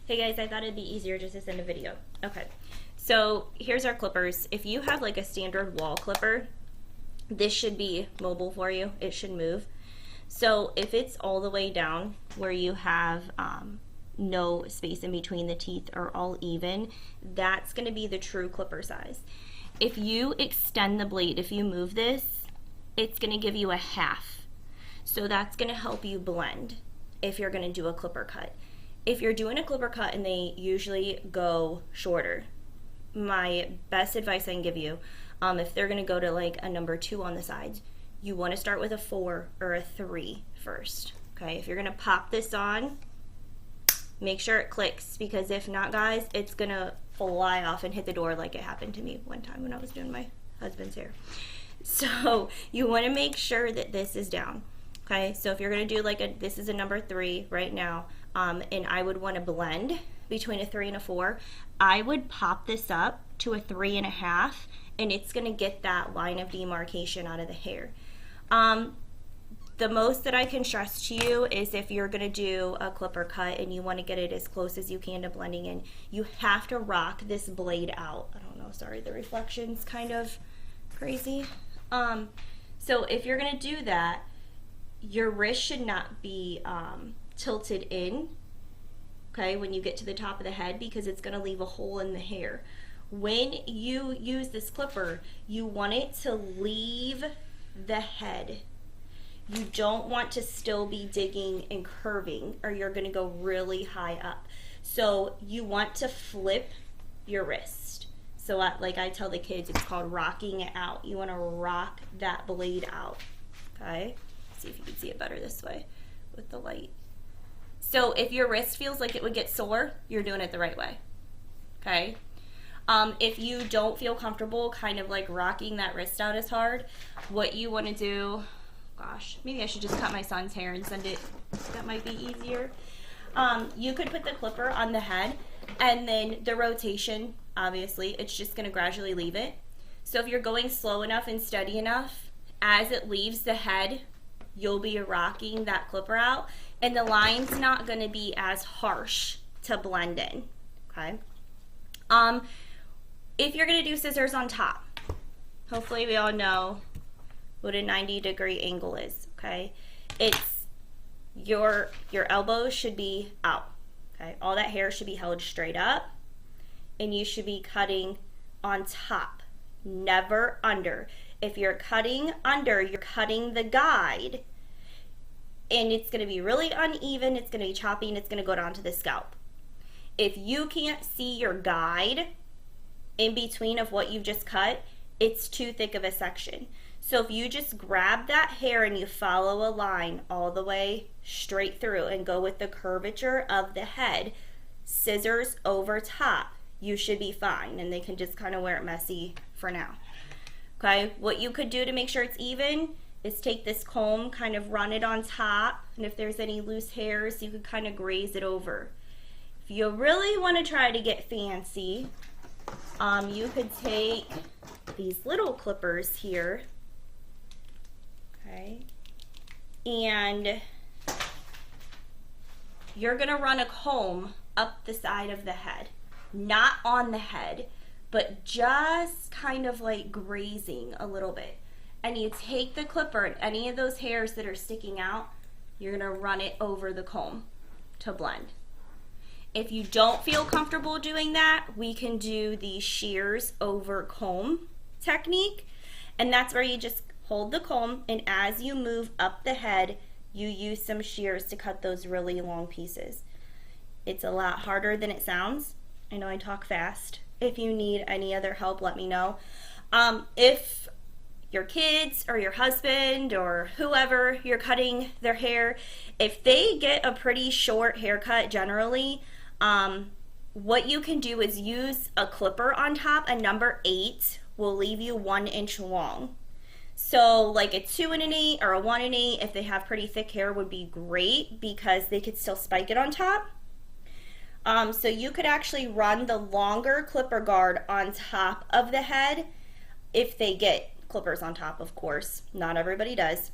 Hey guys, I thought it'd be easier just to send a video. Okay, so here's our clippers. If you have like a standard wall clipper, this should be mobile for you. It should move. So if it's all the way down where you have no space in between the teeth or all even, that's going to be the true clipper size. If you extend the blade, if you move this, it's going to give you a half. So that's going to help you blend if you're going to do a clipper cut. If you're doing a clipper cut and they usually go shorter, my best advice I can give you, if they're going to go to like a number 2 on the sides, you want to start with a 4 or a 3 first. Okay, if you're going to pop this on, make sure it clicks, because if not, guys, it's going to fly off and hit the door like it happened to me one time when I was doing my husband's hair. So you want to make sure that this is down. Okay, so if you're going to do like this is a number 3 right now, and I would want to blend between a 3 and a 4, I would pop this up to a 3.5, and it's going to get that line of demarcation out of the hair. The most that I can stress to you is if you're going to do a clipper cut and you want to get it as close as you can to blending in, you have to rock this blade out. I don't know, sorry, the reflection's kind of crazy. So if you're going to do that, your wrist should not be tilted in, okay, when you get to the top of the head, because it's going to leave a hole in the hair. When you use this clipper, you want it to leave the head. You don't want to still be digging and curving, or you're going to go really high up. So you want to flip your wrist. So like I tell the kids, it's called rocking it out. You want to rock that blade out. Okay? Let's see if you can see it better this way with the light. So if your wrist feels like it would get sore, you're doing it the right way. Okay? If you don't feel comfortable kind of like rocking that wrist out as hard, what you want to do, gosh, maybe I should just cut my son's hair and send it. That might be easier. You could put the clipper on the head, and then the rotation, obviously, it's just going to gradually leave it. So if you're going slow enough and steady enough, as it leaves the head, you'll be rocking that clipper out, and the line's not going to be as harsh to blend in. Okay? If you're going to do scissors on top, hopefully we all know what a 90-degree angle is, okay? It's your elbows should be out, okay? All that hair should be held straight up, and you should be cutting on top, never under. If you're cutting under, you're cutting the guide, and it's going to be really uneven, it's going to be choppy, and it's going to go down to the scalp. If you can't see your guide in between of what you've just cut, it's too thick of a section. So if you just grab that hair and you follow a line all the way straight through and go with the curvature of the head, scissors over top, you should be fine, and they can just kind of wear it messy for now. Okay, what you could do to make sure it's even is take this comb, kind of run it on top, and if there's any loose hairs, you could kind of graze it over. If you really want to try to get fancy, you could take these little clippers here, okay, and you're going to run a comb up the side of the head, not on the head, but just kind of like grazing a little bit. And you take the clipper, and any of those hairs that are sticking out, you're going to run it over the comb to blend. If you don't feel comfortable doing that, we can do the shears over comb technique, and that's where you just hold the comb, and as you move up the head, you use some shears to cut those really long pieces. It's a lot harder than it sounds. I know I talk fast. If you need any other help, let me know. If your kids or your husband or whoever you're cutting their hair, if they get a pretty short haircut generally, what you can do is use a clipper on top. A number 8 will leave you 1 inch long. So like a 2 1/8 or a 1 1/8, if they have pretty thick hair, would be great, because they could still spike it on top. So you could actually run the longer clipper guard on top of the head if they get clippers on top, of course. Not everybody does.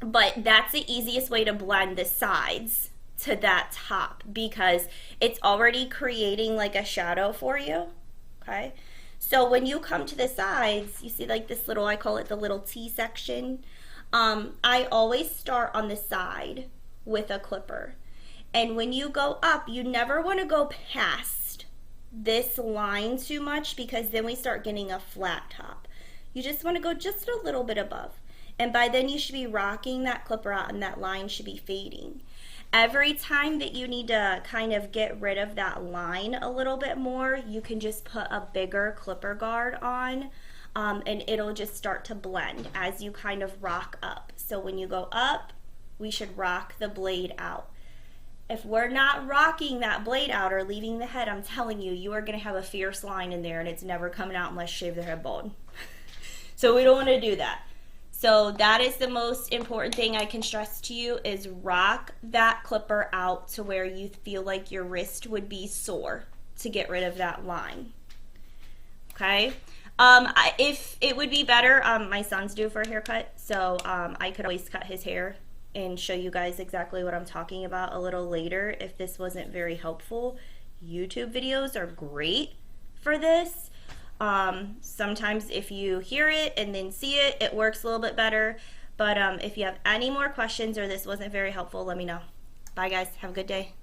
But that's the easiest way to blend the sides to that top because it's already creating like a shadow for you. Okay, so when you come to the sides, you see like this little, I call it the little T section. I always start on the side with a clipper, and when you go up, you never want to go past this line too much because then we start getting a flat top. You just want to go just a little bit above, and by then you should be rocking that clipper out and that line should be fading. Every time that you need to kind of get rid of that line a little bit more, you can just put a bigger clipper guard on, and it'll just start to blend as you kind of rock up. So when you go up, we should rock the blade out. If we're not rocking that blade out or leaving the head, I'm telling you, you are going to have a fierce line in there and it's never coming out unless you shave their head bald. So we don't want to do that. So that is the most important thing I can stress to you is rock that clipper out to where you feel like your wrist would be sore to get rid of that line. Okay? If it would be better, my son's due for a haircut, so I could always cut his hair and show you guys exactly what I'm talking about a little later if this wasn't very helpful. YouTube videos are great for this. Sometimes if you hear it and then see it, it works a little bit better. But if you have any more questions or this wasn't very helpful, let me know. Bye guys, have a good day.